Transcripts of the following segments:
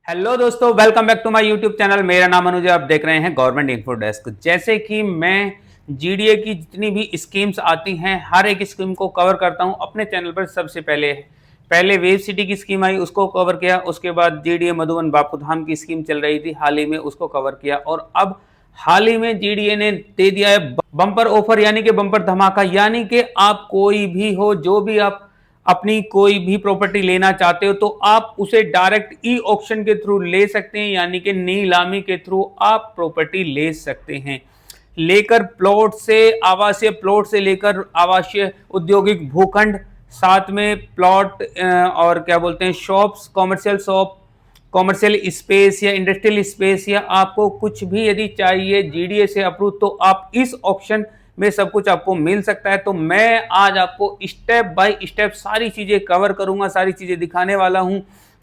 Hello दोस्तों, welcome back to my YouTube channel. मेरा नाम अनुज है। आप देख रहे हैं गवर्नमेंट इन्फो डेस्क। जैसे कि मैं जीडीए की जितनी भी स्कीम्स आती हैं हर एक स्कीम को कवर करता हूं अपने चैनल पर। सबसे पहले पहले वेव सिटी की स्कीम आई, उसको कवर किया। उसके बाद जीडीए मधुबन बापूधाम की स्कीम चल रही थी हाल ही में, उसको कवर किया। और अब हाल ही में जीडीए ने दे दिया है बम्पर ऑफर, यानी कि बम्पर धमाका। यानी कि आप कोई भी हो, जो भी आप अपनी कोई भी प्रॉपर्टी लेना चाहते हो तो आप उसे डायरेक्ट ई ऑक्शन के थ्रू ले सकते हैं, यानी कि नीलामी के थ्रू आप प्रॉपर्टी ले सकते हैं। लेकर प्लॉट से आवासीय, प्लॉट से लेकर आवासीय, औद्योगिक भूखंड, साथ में प्लॉट और क्या बोलते हैं shops, commercial shop, commercial space या इंडस्ट्रियल स्पेस, या आपको कुछ भी यदि चाहिए जीडीए से अप्रूव, तो आप इस ऑप्शन में सब कुछ आपको मिल सकता है। तो मैं आज आपको स्टेप बाय स्टेप सारी चीजें कवर करूंगा, सारी चीजें दिखाने वाला हूं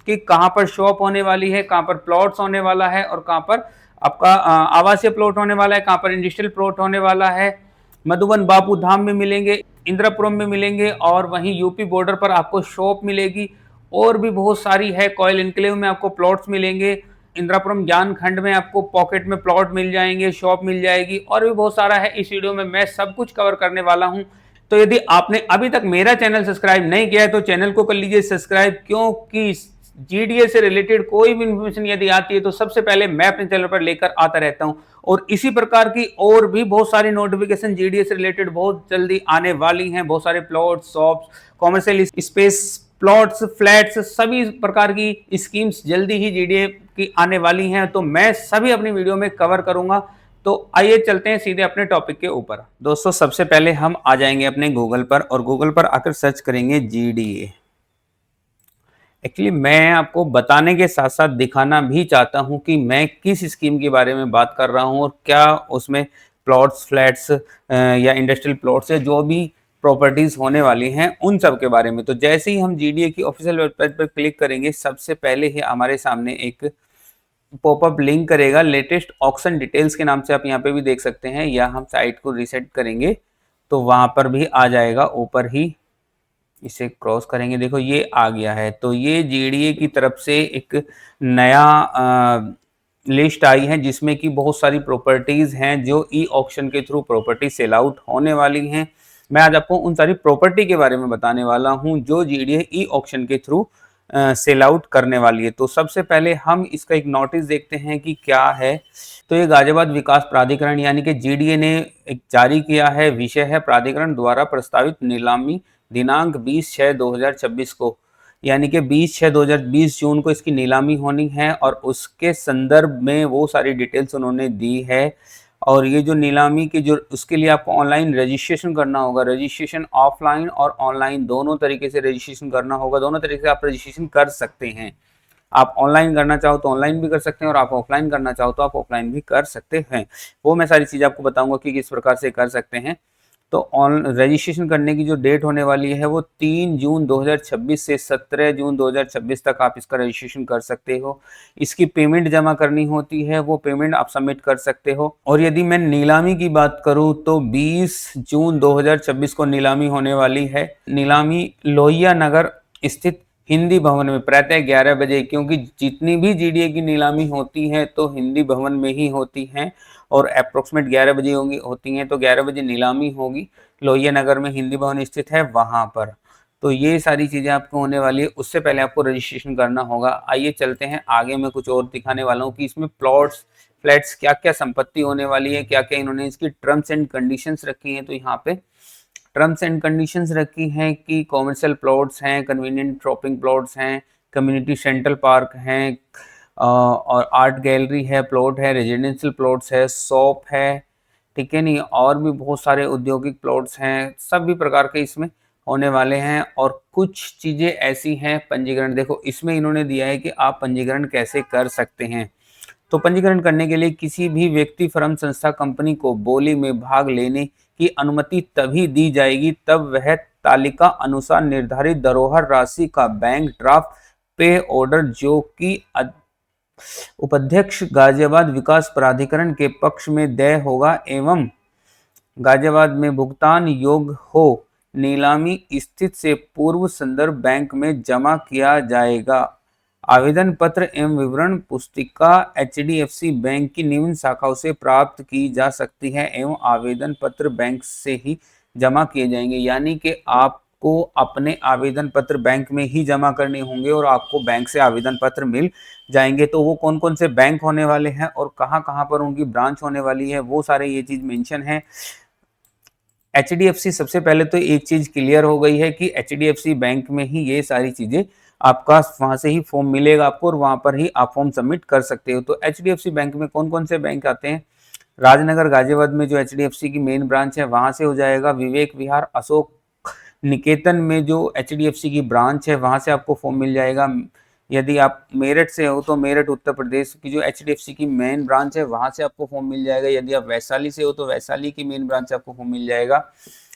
कि कहां पर शॉप होने वाली है, कहां पर प्लॉट्स होने वाला है, और कहां पर आपका आवासीय प्लॉट होने वाला है, कहां पर इंडस्ट्रियल प्लॉट होने वाला है। मधुबन बापू धाम में मिलेंगे, इंद्रपुरम में मिलेंगे, और वहीं यूपी बॉर्डर पर आपको शॉप मिलेगी। और भी बहुत सारी है, कॉयल इनक्लेव में आपको प्लॉट्स मिलेंगे, इंद्रापुरम ज्ञान खंड में आपको पॉकेट में प्लॉट मिल जाएंगे, शॉप मिल जाएगी, और भी बहुत सारा है। इस वीडियो में मैं सब कुछ कवर करने वाला हूं। तो यदि आपने अभी तक मेरा चैनल सब्सक्राइब नहीं किया है तो चैनल को कर लीजिए सब्सक्राइब, क्योंकि जीडीए से रिलेटेड कोई भी इंफॉर्मेशन यदि आती है तो सबसे पहले मैं अपने चैनल पर लेकर आता रहता हूं। और इसी प्रकार की और भी बहुत सारी नोटिफिकेशन जीडीए से रिलेटेड बहुत जल्दी आने वाली हैं। बहुत सारे plot, shops, commercial space, plots, flats, सभी प्रकार की स्कीम्स जल्दी ही जीडीए की आने वाली हैं। तो मैं सभी अपनी वीडियो में कवर करूंगा। तो आइए चलते हैं सीधे अपने टॉपिक के ऊपर। दोस्तों, सबसे पहले हम आ जाएंगे अपने गूगल पर, और गूगल पर आकर सर्च करेंगे जीडीए। एक्चुअली मैं आपको बताने के साथ साथ दिखाना भी चाहता हूं कि मैं किस स्कीम के बारे में बात कर रहा हूं, और क्या उसमें प्लॉट्स, फ्लैट्स या इंडस्ट्रियल प्लॉट्स, या जो भी प्रॉपर्टीज होने वाली हैं उन सब के बारे में। तो जैसे ही हम जीडीए की ऑफिशियल वेबसाइट पर क्लिक करेंगे, सबसे पहले ही हमारे सामने एक पॉपअप लिंक करेगा, लेटेस्ट ऑक्शन डिटेल्स के नाम से। आप यहाँ पे भी देख सकते हैं, या हम साइट को रीसेट करेंगे तो वहां पर भी आ जाएगा। ऊपर ही इसे क्रॉस करेंगे, देखो ये आ गया है। तो ये जीडीए की तरफ से एक नया लिस्ट आई है, जिसमें कि बहुत सारी प्रॉपर्टीज हैं जो ई ऑक्शन के थ्रू प्रॉपर्टी सेल आउट होने वाली हैं। मैं आज आपको उन सारी प्रॉपर्टी के बारे में बताने वाला हूं जो जीडीए ई ऑक्शन के थ्रू सेल आउट करने वाली है। तो सबसे पहले हम इसका एक नोटिस देखते हैं कि क्या है। तो ये गाजियाबाद विकास प्राधिकरण यानी कि जीडीए ने एक जारी किया है। विषय है प्राधिकरण द्वारा प्रस्तावित नीलामी, दिनांक 20/6/2026 को, यानी कि 20/6/2020 जून को इसकी नीलामी होनी है। और उसके संदर्भ में वो सारी डिटेल्स उन्होंने दी है। और ये जो नीलामी की जो उसके लिए आपको ऑनलाइन रजिस्ट्रेशन करना होगा। रजिस्ट्रेशन ऑफलाइन और ऑनलाइन दोनों तरीके से रजिस्ट्रेशन करना होगा। दोनों तरीके से आप रजिस्ट्रेशन कर सकते हैं। आप ऑनलाइन करना चाहो तो ऑनलाइन भी कर सकते हैं, और आप ऑफलाइन करना चाहो तो आप ऑफलाइन भी कर सकते हैं। वो मैं सारी चीज़ आपको बताऊंगा कि किस प्रकार से कर सकते हैं। तो ऑन रजिस्ट्रेशन करने की जो डेट होने वाली है वो 3 जून 2026 से 17 जून 2026 तक आप इसका रजिस्ट्रेशन कर सकते हो। इसकी पेमेंट जमा करनी होती है, वो पेमेंट आप सबमिट कर सकते हो। और यदि मैं नीलामी की बात करूं तो 20 जून 2026 को नीलामी होने वाली है। नीलामी लोहिया नगर स्थित हिंदी भवन में प्रातः 11 बजे, क्योंकि जितनी भी जीडीए की नीलामी होती है तो हिंदी भवन में ही होती हैं, और अप्रोक्सीमेट 11 बजे होती हैं। तो 11 बजे नीलामी होगी, लोहिया नगर में हिंदी भवन स्थित है वहां पर। तो ये सारी चीज़ें आपको होने वाली है। उससे पहले आपको रजिस्ट्रेशन करना होगा। आइए चलते हैं आगे, मैं कुछ और दिखाने वाला हूँ कि इसमें प्लॉट्स, फ्लैट्स, क्या क्या संपत्ति होने वाली है, क्या क्या इन्होंने इसकी टर्म्स एंड कंडीशंस रखी हैं। तो यहाँ पे टर्म्स एंड कंडीशंस रखी हैं कि कॉमर्शियल प्लॉट्स हैं, कन्वीनियंट शॉपिंग प्लॉट्स हैं, कम्युनिटी सेंट्रल पार्क हैं, और आर्ट गैलरी है, प्लॉट है, रेजिडेंशियल प्लॉट्स है, शॉप है, ठीक है नहीं, और भी बहुत सारे औद्योगिक प्लॉट्स हैं। सभी प्रकार के इसमें होने वाले हैं। और कुछ चीज़ें ऐसी हैं, पंजीकरण देखो इसमें इन्होंने दिया है कि आप पंजीकरण कैसे कर सकते हैं। तो पंजीकरण करने के लिए किसी भी व्यक्ति, फर्म, संस्था, कंपनी को बोली में भाग लेने की अनुमति तभी दी जाएगी तब वह तालिका अनुसार निर्धारित धरोहर राशि का बैंक ड्राफ्ट पे ऑर्डर, जो कि उपाध्यक्ष गाजियाबाद विकास प्राधिकरण के पक्ष में देय होगा एवं गाजियाबाद में भुगतान योग्य हो, नीलामी स्थिति से पूर्व संदर्भ बैंक में जमा किया जाएगा। आवेदन पत्र एवं विवरण पुस्तिका एचडीएफसी बैंक की निम्न शाखाओं से प्राप्त की जा सकती है एवं आवेदन पत्र बैंक से ही जमा किए जाएंगे। यानी कि आपको अपने आवेदन पत्र बैंक में ही जमा करने होंगे और आपको बैंक से आवेदन पत्र मिल जाएंगे। तो वो कौन कौन से बैंक होने वाले हैं और कहाँ कहाँ पर उनकी ब्रांच होने वाली है, वो सारे ये चीज मेंशन है। एचडीएफसी, सबसे पहले तो एक चीज क्लियर हो गई है कि एचडीएफसी बैंक में ही ये सारी चीजें आपका वहां से ही फॉर्म मिलेगा आपको और वहां पर ही आप फॉर्म सबमिट कर सकते हो। तो एचडीएफसी बैंक में कौन कौन से बैंक आते हैं? राजनगर गाजियाबाद में जो एचडीएफसी की मेन ब्रांच है वहां से हो जाएगा। विवेक विहार अशोक निकेतन में जो एचडीएफसी की ब्रांच है वहां से आपको फॉर्म मिल जाएगा। यदि आप मेरठ से हो तो मेरठ उत्तर प्रदेश की जो एचडीएफसी की मेन ब्रांच है वहां से आपको फॉर्म मिल जाएगा। यदि आप वैशाली से हो तो वैशाली की मेन ब्रांच से आपको फॉर्म मिल जाएगा।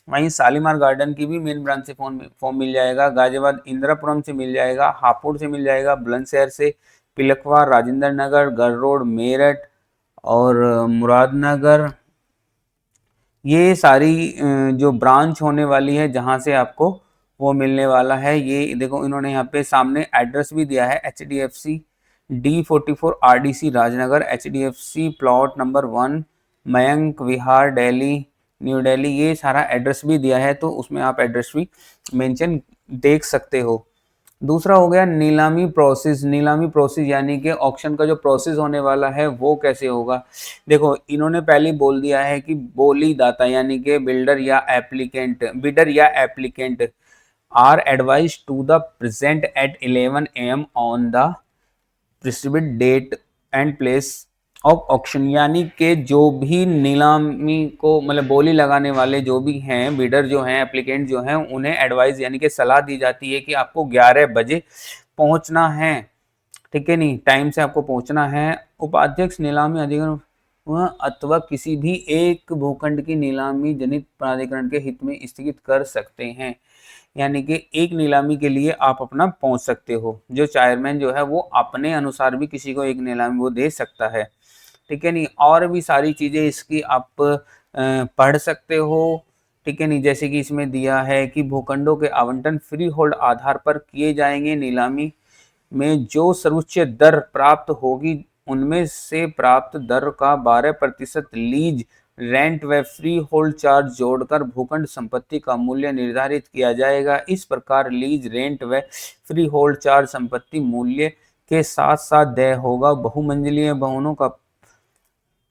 वहीं शालीमार गार्डन की भी मेन ब्रांच से फॉर्म मिल जाएगा। गाजियाबाद इंदिरापुरम से मिल जाएगा, हापुड़ से मिल जाएगा, बुलंदशहर से, पिलखवा, राजेंद्र नगर, गढ़रोड, मेरठ और मुरादनगर, ये सारी जो ब्रांच होने वाली है जहां से आपको वो मिलने वाला है। ये देखो इन्होंने यहाँ पे सामने एड्रेस भी दिया है, HDFC D44 RDC राजनगर, HDFC plot number 1 Mayank Vihar Delhi New Delhi, ये सारा एड्रेस भी दिया है तो उसमें आप एड्रेस भी मेंशन देख सकते हो। दूसरा हो गया नीलामी प्रोसेस। नीलामी प्रोसेस यानी कि ऑक्शन का जो प्रोसेस होने वाला है वो कैसे होगा। देखो इन्होंने पहले बोल दिया है कि बोली दाता यानी कि बिडर या applicant are advise to the present at 11 AM on the prescript date and place of auction. यानी कि जो भी नीलामी को मतलब बोली लगाने वाले जो भी हैं, बिडर जो हैं, एप्लीकेंट जो हैं, उन्हें एडवाइस यानी कि सलाह दी जाती है कि आपको 11 बजे पहुंचना है। ठीक है, नहीं टाइम से आपको पहुंचना है। उपाध्यक्ष नीलामी अधिकरण अथवा किसी भी एक भूखंड की नीलामी जनित प्राधिकरण के हित में स्थगित कर सकते हैं। यानी कि एक नीलामी के लिए आप अपना पहुंच सकते हो। जो चेयरमैन जो है वो अपने अनुसार भी किसी को एक नीलामी वो दे सकता है। ठीक है नहीं, और भी सारी चीजें इसकी आप पढ़ सकते हो। ठीक है नहीं, जैसे कि इसमें दिया है कि भूखंडों के आवंटन फ्री होल्ड आधार पर किए जाएंगे। नीलामी में जो सर्वोच्च दर प्राप्त होगी उनमें से प्राप्त दर का 12% लीज रेंट व फ्री होल्ड चार्ज जोड़कर भूखंड संपत्ति का मूल्य निर्धारित किया जाएगा। इस प्रकार लीज रेंट व फ्री होल्ड चार्ज संपत्ति मूल्य के साथ साथ देय होगा। बहुमंजिलीय भवनों का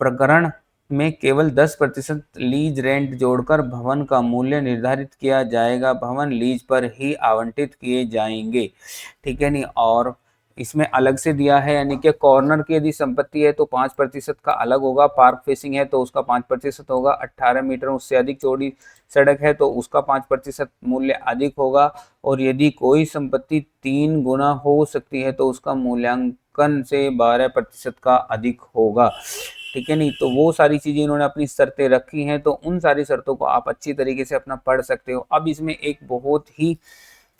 प्रकरण में केवल 10% लीज रेंट जोड़कर भवन का मूल्य निर्धारित किया जाएगा। भवन लीज पर ही आवंटित किए जाएंगे। ठीक है नहीं, और इसमें अलग से दिया है यानी कि कॉर्नर की यदि संपत्ति है तो 5% का अलग होगा, पार्क फेसिंग है तो उसका 5% होगा, 18 मीटर उससे अधिक चौड़ी सड़क है तो उसका 5% मूल्य अधिक होगा, और यदि कोई संपत्ति 3 गुना हो सकती है तो उसका मूल्यांकन से 12% का अधिक होगा। ठीक है नहीं, तो वो सारी चीजें इन्होंने अपनी शर्तें रखी हैं, तो उन सारी शर्तों को आप अच्छी तरीके से अपना पढ़ सकते हो। अब इसमें एक बहुत ही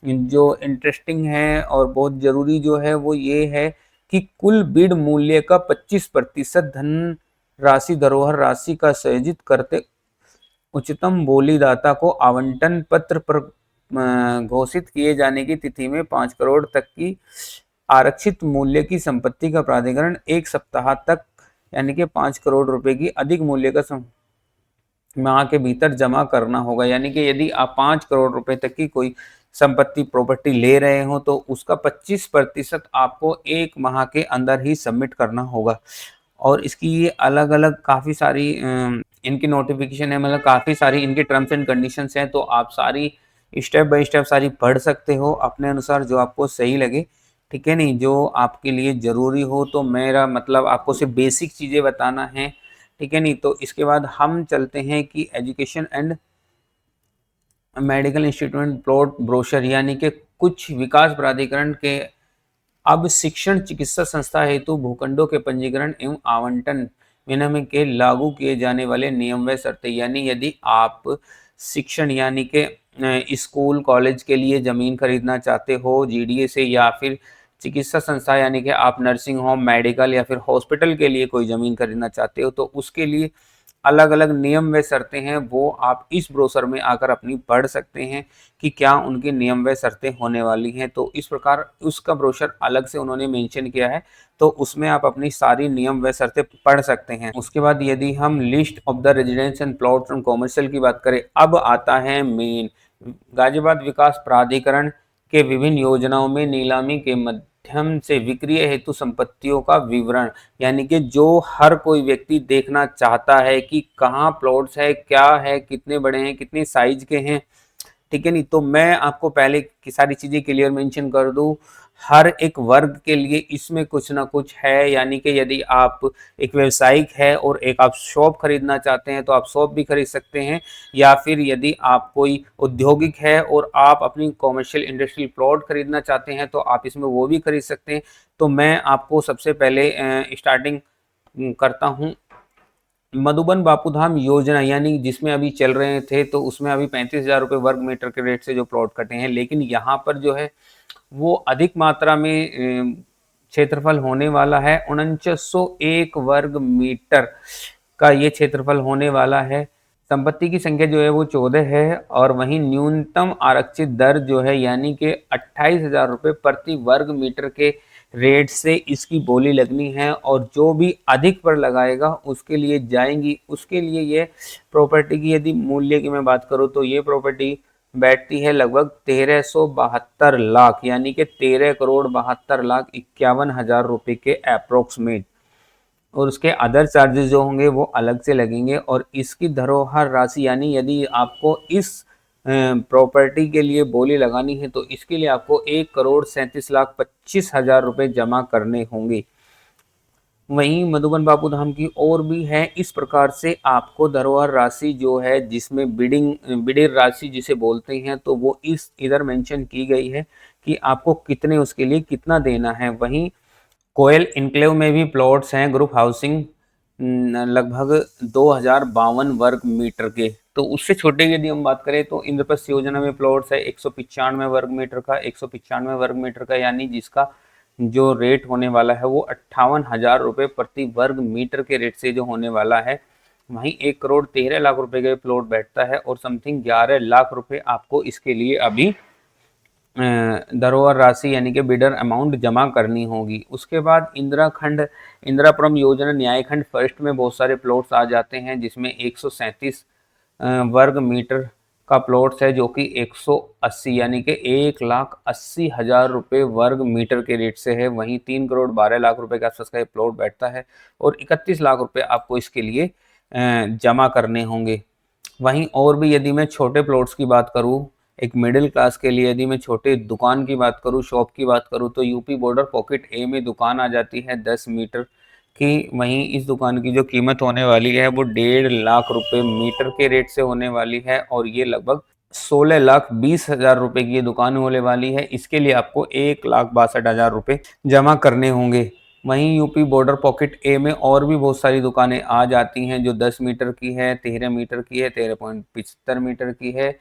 जो इंटरेस्टिंग है और बहुत जरूरी जो है वो ये है कि कुल बिड मूल्य का 25% धन राशि धरोहर राशि का सृजित करते उच्चतम बोलीदाता को आवंटन पत्र पर घोषित किए जाने की तिथि में 5 करोड़ तक की आरक्षित मूल्य की संपत्ति का प्राधिकरण 1 सप्ताह तक यानी कि 5 करोड़ रुपए की अधिक मूल्य का माह के भीतर जमा करना होगा। यानी कि यदि आप 5 करोड़ रुपए तक की कोई संपत्ति प्रॉपर्टी ले रहे हो तो उसका 25% आपको 1 माह के अंदर ही सबमिट करना होगा। और इसकी ये अलग अलग काफ़ी सारी इनकी नोटिफिकेशन है, मतलब काफ़ी सारी इनकी टर्म्स एंड कंडीशंस हैं, तो आप सारी स्टेप बाय स्टेप सारी पढ़ सकते हो अपने अनुसार जो आपको सही लगे। ठीक है नहीं, जो आपके लिए ज़रूरी हो, तो मेरा मतलब आपको सिर्फ बेसिक चीज़ें बताना है। ठीक है नहीं, तो इसके बाद हम चलते हैं कि education and medical institute plot brochure, यानी कि कुछ विकास प्राधिकरण के अब शिक्षण चिकित्सा संस्था हेतु भूखंडों के पंजीकरण एवं आवंटन विनिमय के लागू किए जाने वाले नियम व शर्तें। यानी यदि आप शिक्षण यानी कि स्कूल कॉलेज के लिए ज़मीन खरीदना चाहते हो जीडीए से, या फिर चिकित्सा संस्था यानी कि आप नर्सिंग होम मेडिकल या फिर हॉस्पिटल के लिए कोई ज़मीन खरीदना चाहते हो, तो उसके लिए अलग अलग नियम व शर्तें हैं वो आप इस ब्रोशर में आकर अपनी पढ़ सकते हैं कि क्या उनके नियम व शर्तें होने वाली हैं। तो इस प्रकार उसका ब्रोशर अलग से उन्होंने मेंशन किया है, तो उसमें आप अपनी सारी नियम व शर्तें पढ़ सकते हैं। उसके बाद यदि हम list of the residence and plots and commercial की बात करें, अब आता है मेन गाजियाबाद विकास प्राधिकरण के विभिन्न योजनाओं में नीलामी के माध्यम से विक्रय हेतु संपत्तियों का विवरण, यानी कि जो हर कोई व्यक्ति देखना चाहता है कि कहाँ प्लॉट्स है, क्या है, कितने बड़े हैं, कितने साइज के हैं, ठीक है नहीं। तो मैं आपको पहले की सारी चीजें क्लियर मेंशन कर दूं, हर एक वर्ग के लिए इसमें कुछ ना कुछ है, यानी कि यदि आप एक व्यवसायिक है और एक आप शॉप खरीदना चाहते हैं तो आप शॉप भी खरीद सकते हैं, या फिर यदि आप कोई औद्योगिक है और आप अपनी कॉमर्शियल इंडस्ट्रियल प्लॉट खरीदना चाहते हैं तो आप इसमें वो भी खरीद सकते हैं। तो मैं आपको सबसे पहले स्टार्टिंग करता हूँ मधुबन बापूधाम योजना, यानी जिसमें अभी चल रहे थे, तो उसमें अभी 35,000 रुपये वर्ग मीटर के रेट से जो प्लॉट कटे हैं, लेकिन यहाँ पर जो है वो अधिक मात्रा में क्षेत्रफल होने वाला है। 4901 वर्ग मीटर का ये क्षेत्रफल होने वाला है। संपत्ति की संख्या जो है वो 14 है, और वहीं न्यूनतम आरक्षित दर जो है यानी कि 28,000 रुपये प्रति वर्ग मीटर के रेट से इसकी बोली लगनी है, और जो भी अधिक पर लगाएगा उसके लिए जाएंगी। उसके लिए ये प्रॉपर्टी की यदि मूल्य की मैं बात करूँ तो ये प्रॉपर्टी बैठती है लगभग 1372 लाख, यानी कि 13,72,51,000 रुपये के अप्रोक्सीमेट, और उसके अदर चार्जेस जो होंगे वो अलग से लगेंगे। और इसकी धरोहर राशि, यानी यदि आपको इस प्रॉपर्टी के लिए बोली लगानी है तो इसके लिए आपको 1,37,25,000 रुपये जमा करने होंगे। वहीं मधुबन बापूधाम की और भी है, इस प्रकार से आपको धरोहर राशि जो है जिसमें बिडिंग राशि जिसे बोलते हैं, तो वो इस इधर मेंशन की गई है कि आपको कितने उसके लिए कितना देना है। वहीं कोयल इनक्लेव में भी प्लॉट्स हैं ग्रुप हाउसिंग लगभग 2052 वर्ग मीटर के। तो उससे छोटे यदि हम बात करें तो इंद्रप्रस्थ योजना में प्लॉट्स है 195 वर्ग मीटर का, 195 वर्ग मीटर का, यानी जिसका जो रेट होने वाला है वो 58,000 रुपये प्रति वर्ग मीटर के रेट से जो होने वाला है। वहीं 1,13,00,000 रुपए का प्लॉट बैठता है, और समथिंग 11 लाख रुपए आपको इसके लिए अभी धरोहर राशि यानी कि बिडर अमाउंट जमा करनी होगी। उसके बाद इंदिरापुरम योजना न्यायखंड फर्स्ट में बहुत सारे प्लॉट्स आ जाते हैं, जिसमें 137 वर्ग मीटर का प्लॉट्स है जो कि 180 यानी कि 1,80,000 रुपये वर्ग मीटर के रेट से है। वहीं 3,12,00,000 रुपए के आसपास का ये प्लॉट बैठता है, और 31 लाख रुपए आपको इसके लिए जमा करने होंगे। वहीं और भी यदि मैं छोटे प्लॉट्स की बात करूं, एक मिडिल क्लास के लिए यदि मैं छोटे दुकान की बात करूं, शॉप की बात करूं, तो यूपी बॉर्डर पॉकेट ए में दुकान आ जाती है 10 मीटर की। वहीं इस दुकान की जो कीमत होने वाली है वो 1.5 लाख रुपए मीटर के रेट से होने वाली है, और ये लगभग 16,20,000 रुपए की ये दुकान होने वाली है। इसके लिए आपको 1,62,000 रुपये जमा करने होंगे। वहीं यूपी बॉर्डर पॉकेट ए में और भी बहुत सारी दुकानें आ जाती हैं जो 10 मीटर की है, 13 मीटर की है, 13.75 मीटर की है।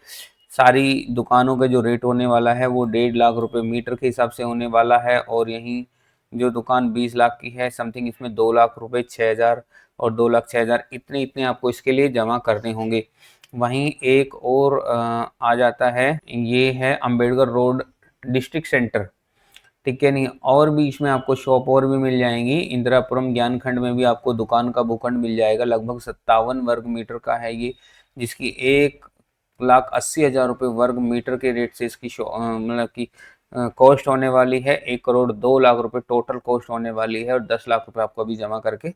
सारी दुकानों का जो रेट होने वाला है वो 1.5 लाख रुपए मीटर के हिसाब से होने वाला है, और यहीं जो दुकान 20 लाख की है समथिंग, इसमें 2 लाख रुपए 6,000 और 2,06,000 इतने आपको इसके लिए जमा करने होंगे। वहीं एक और आ जाता है, ये है अंबेडकर रोड डिस्ट्रिक्ट सेंटर, ठीक है नहीं। और भी इसमें आपको शॉप और भी मिल जाएंगी। इंदिरापुरम ज्ञान खंड में भी आपको दुकान का भूखंड मिल जाएगा, लगभग 57 वर्ग मीटर का है ये, जिसकी 1,80,000 रुपये वर्ग मीटर के रेट से इसकी मतलब की कॉस्ट होने वाली है। 1,02,00,000 रुपये टोटल कॉस्ट होने वाली है, और 10 लाख रुपए आपको अभी जमा करके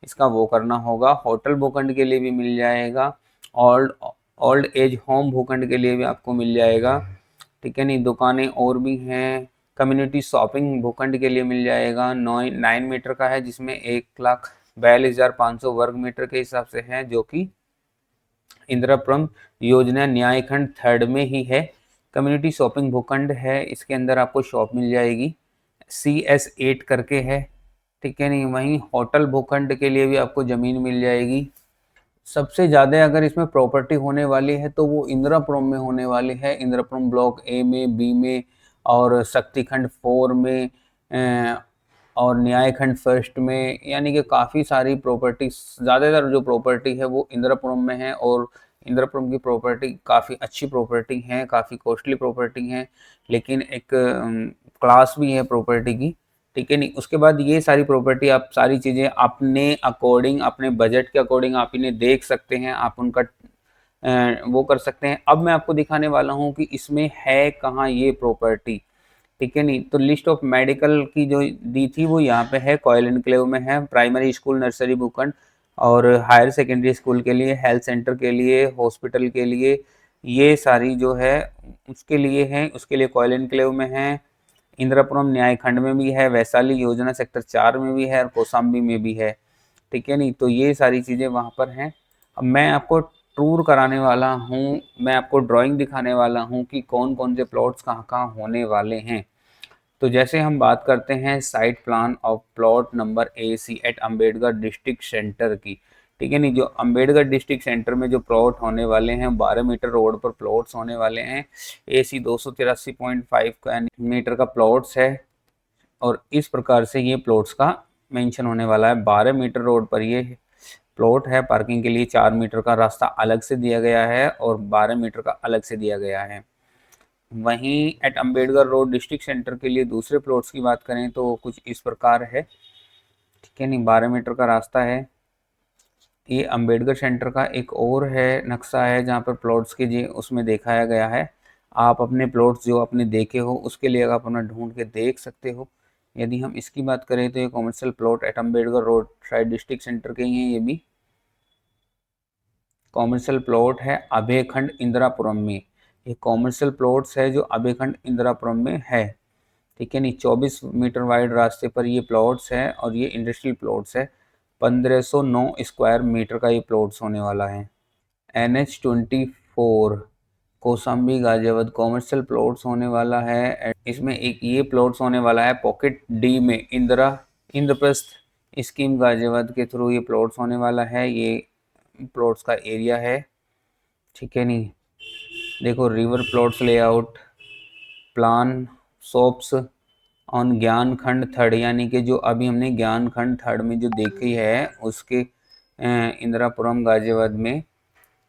इसका वो करना होगा। होटल भूखंड के लिए भी मिल जाएगा, ओल्ड एज होम भूखंड के लिए भी आपको मिल जाएगा, ठीक है नहीं। दुकानें और भी हैं, कम्युनिटी शॉपिंग भूखंड के लिए मिल जाएगा, 9 मीटर का है, जिसमें 1,42,500 वर्ग मीटर के हिसाब से है, जो कि इंदिरापुरम योजना न्यायखंड थर्ड में ही है। कम्युनिटी शॉपिंग भूखंड है, इसके अंदर आपको शॉप मिल जाएगी, CS8 करके है, ठीक है नहीं। वहीं होटल भूखंड के लिए भी आपको ज़मीन मिल जाएगी। सबसे ज़्यादा अगर इसमें प्रॉपर्टी होने वाली है तो वो इंदिरापुरम में होने वाली है, इंदिरापुरम ब्लॉक ए में, बी में, और शक्तिखंड 4 में, और न्याय खंड फर्स्ट में, यानी कि काफ़ी सारी प्रॉपर्टी, ज़्यादातर जो प्रॉपर्टी है वो इंदिरापुरम में है। और इंदिरापुरम की प्रॉपर्टी काफ़ी अच्छी प्रॉपर्टी है, काफ़ी कॉस्टली प्रॉपर्टी है, लेकिन एक क्लास भी है प्रॉपर्टी की, ठीक है नहीं। उसके बाद ये सारी प्रॉपर्टी, आप सारी चीज़ें अपने अकॉर्डिंग, अपने बजट के अकॉर्डिंग आप इन्हें देख सकते हैं, आप उनका वो कर सकते हैं। अब मैं आपको दिखाने वाला हूँ कि इसमें है कहाँ ये प्रॉपर्टी, ठीक है नहीं। तो लिस्ट ऑफ मेडिकल की जो दी थी वो यहाँ पे है, कॉयल एनक्लेव में है। प्राइमरी स्कूल, नर्सरी, भूखंड और हायर सेकेंडरी स्कूल के लिए, हेल्थ सेंटर के लिए, हॉस्पिटल के लिए, ये सारी जो है उसके लिए है, उसके लिए कॉयल एनक्लेव में है। इंदिरापुरम न्याय खंड में भी है, वैशाली योजना सेक्टर 4 में भी है और कौशाम्बी में भी है, ठीक है नहीं। तो ये सारी चीज़ें वहाँ पर हैं। अब मैं आपको टूर कराने वाला हूँ, मैं आपको ड्राइंग दिखाने वाला हूँ कि कौन कौन से प्लॉट्स कहाँ कहाँ होने वाले हैं। तो जैसे हम बात करते हैं site plan of plot number AC at Ambedkar district centre की, ठीक है नहीं। जो अम्बेडकर डिस्ट्रिक्ट सेंटर में जो प्लॉट होने वाले हैं, 12 मीटर रोड पर प्लॉट्स होने वाले हैं। AC 283.5 मीटर का प्लॉट्स है और इस प्रकार से ये प्लॉट्स का मेंशन होने वाला है। 12 मीटर रोड पर ये प्लॉट है। पार्किंग के लिए 4 मीटर का रास्ता अलग से दिया गया है और 12 मीटर का अलग से दिया गया है। वहीं at Ambedkar road district centre के लिए दूसरे प्लॉट्स की बात करें तो कुछ इस प्रकार है, ठीक है नहीं। 12 मीटर का रास्ता है। ये अम्बेडकर सेंटर का एक और है नक्शा है जहाँ पर प्लॉट्स के जी उसमें दिखाया गया है। आप अपने प्लॉट्स जो आपने देखे हो उसके लिए आप अपना ढूंढ के देख सकते हो। यदि हम इसकी बात करें तो ये commercial plot at Ambedkar road शायद डिस्ट्रिक्ट सेंटर के ही हैं। ये भी कॉमर्शियल प्लॉट है अभयखंड इंदिरापुरम में। ये कॉमर्शियल प्लॉट्स है जो अभयखंड इंदिरापुरम में है, ठीक है नहीं। 24 मीटर वाइड रास्ते पर ये प्लॉट्स है और ये इंडस्ट्रियल प्लॉट्स है। 1509 स्क्वायर मीटर का ये प्लॉट्स होने वाला है। NH24 Kaushambi Ghaziabad commercial plots होने वाला है। इसमें एक ये प्लॉट्स होने वाला है पॉकेट D में, इंद्रप्रस्थ स्कीम गाजियाबाद के थ्रू ये प्लॉट्स होने वाला है। ये प्लॉट्स का एरिया है, ठीक है नहीं। देखो river plots layout plan shops on ज्ञान खंड थर्ड, यानी कि जो अभी हमने ज्ञान खंड थर्ड में जो देखी है उसके इंदिरापुरम गाजियाबाद में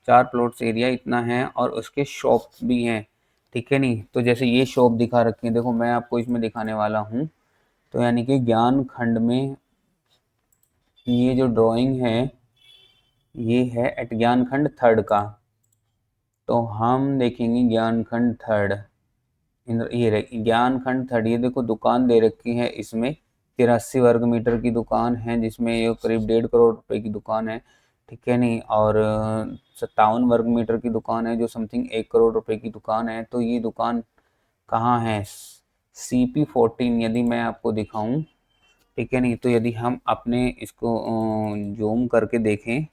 4 प्लॉट्स एरिया इतना है और उसके शॉप भी हैं, ठीक है नहीं। तो जैसे ये शॉप दिखा रखी है, देखो मैं आपको इसमें दिखाने वाला हूँ। तो यानी कि ज्ञान खंड में ये जो ड्राइंग है ये है एट ज्ञान खंड थर्ड का। तो हम देखेंगे ज्ञान खंड थर्ड, ये रही ज्ञान खंड थर्ड। ये देखो दुकान दे रखी है इसमें, 83 वर्ग मीटर की दुकान है जिसमें ये करीब 1.5 करोड़ रुपए की दुकान है, ठीक है नहीं। और 57 वर्ग मीटर की दुकान है जो समथिंग 1 करोड़ रुपए की दुकान है। तो ये दुकान कहाँ है? CP14 यदि मैं आपको दिखाऊं, ठीक है नहीं। तो यदि हम अपने इसको जूम करके देखें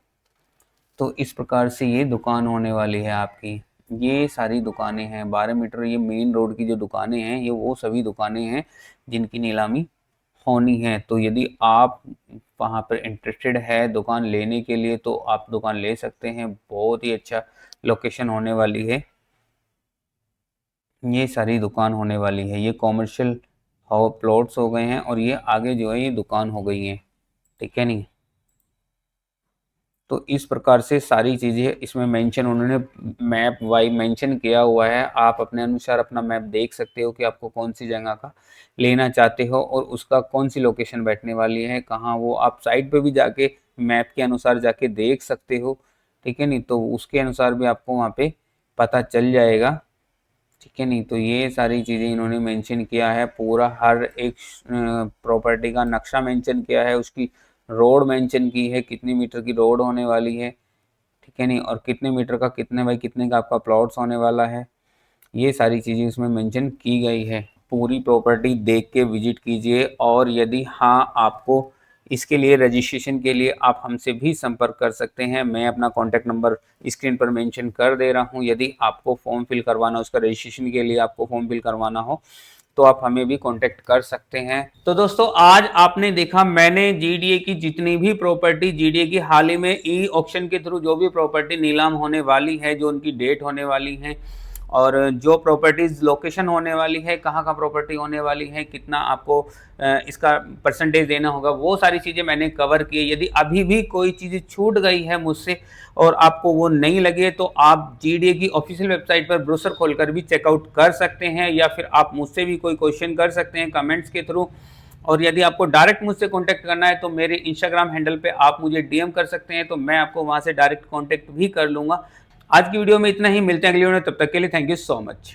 तो इस प्रकार से ये दुकान होने वाली है आपकी। ये सारी दुकानें हैं 12 मीटर, ये मेन रोड की जो दुकानें हैं ये वो सभी दुकानें हैं जिनकी नीलामी होनी है। तो यदि आप वहाँ पर इंटरेस्टेड है दुकान लेने के लिए तो आप दुकान ले सकते हैं। बहुत ही अच्छा लोकेशन होने वाली है, ये सारी दुकान होने वाली है। ये कॉमर्शियल प्लॉट्स हो गए हैं और ये आगे जो है ये दुकान हो गई है, ठीक है नहीं। तो इस प्रकार से सारी चीज़ें इसमें मेंशन, उन्होंने मैप वाइज मेंशन किया हुआ है। आप अपने अनुसार अपना मैप देख सकते हो कि आपको कौन सी जगह का लेना चाहते हो और उसका कौन सी लोकेशन बैठने वाली है, कहाँ वो। आप साइट पे भी जाके मैप के अनुसार जाके देख सकते हो, ठीक है नहीं। तो उसके अनुसार भी आपको वहाँ पे पता चल जाएगा, ठीक है नहीं। तो ये सारी चीज़ें इन्होंने मेंशन किया है, पूरा हर एक प्रॉपर्टी का नक्शा मेंशन किया है, उसकी रोड मेंशन की है, कितनी मीटर की रोड होने वाली है, ठीक है नहीं। और कितने मीटर का, कितने बाई कितने का आपका प्लॉट्स होने वाला है, ये सारी चीज़ें इसमें मेंशन की गई है। पूरी प्रॉपर्टी देख के विजिट कीजिए। और यदि हाँ आपको इसके लिए रजिस्ट्रेशन के लिए आप हमसे भी संपर्क कर सकते हैं। मैं अपना कॉन्टैक्ट नंबर स्क्रीन पर मेंशन कर दे रहा हूं। यदि आपको फॉर्म फिल करवाना, उसका रजिस्ट्रेशन के लिए आपको फॉर्म फिल करवाना हो तो आप हमें भी कांटेक्ट कर सकते हैं। तो दोस्तों आज आपने देखा मैंने जीडीए की जितनी भी प्रॉपर्टी, जीडीए की हाल ही में ई ऑक्शन के थ्रू जो भी प्रॉपर्टी नीलाम होने वाली है, जो उनकी डेट होने वाली है और जो प्रॉपर्टीज़ लोकेशन होने वाली है, कहाँ प्रॉपर्टी होने वाली है, कितना आपको इसका परसेंटेज देना होगा, वो सारी चीज़ें मैंने कवर की है। यदि अभी भी कोई चीज़ छूट गई है मुझसे और आपको वो नहीं लगे तो आप जीडीए की ऑफिशियल वेबसाइट पर ब्रोशर खोलकर भी चेकआउट कर सकते हैं, या फिर आप मुझसे भी कोई क्वेश्चन कर सकते हैं कमेंट्स के थ्रू। और यदि आपको डायरेक्ट मुझसे कांटेक्ट करना है तो मेरे इंस्टाग्राम हैंडल पे आप मुझे डीएम कर सकते हैं, तो मैं आपको वहां से डायरेक्ट कांटेक्ट भी कर लूंगा। आज की वीडियो में इतना ही, मिलते हैं अगली वीडियो में, तब तक के लिए थैंक यू सो मच।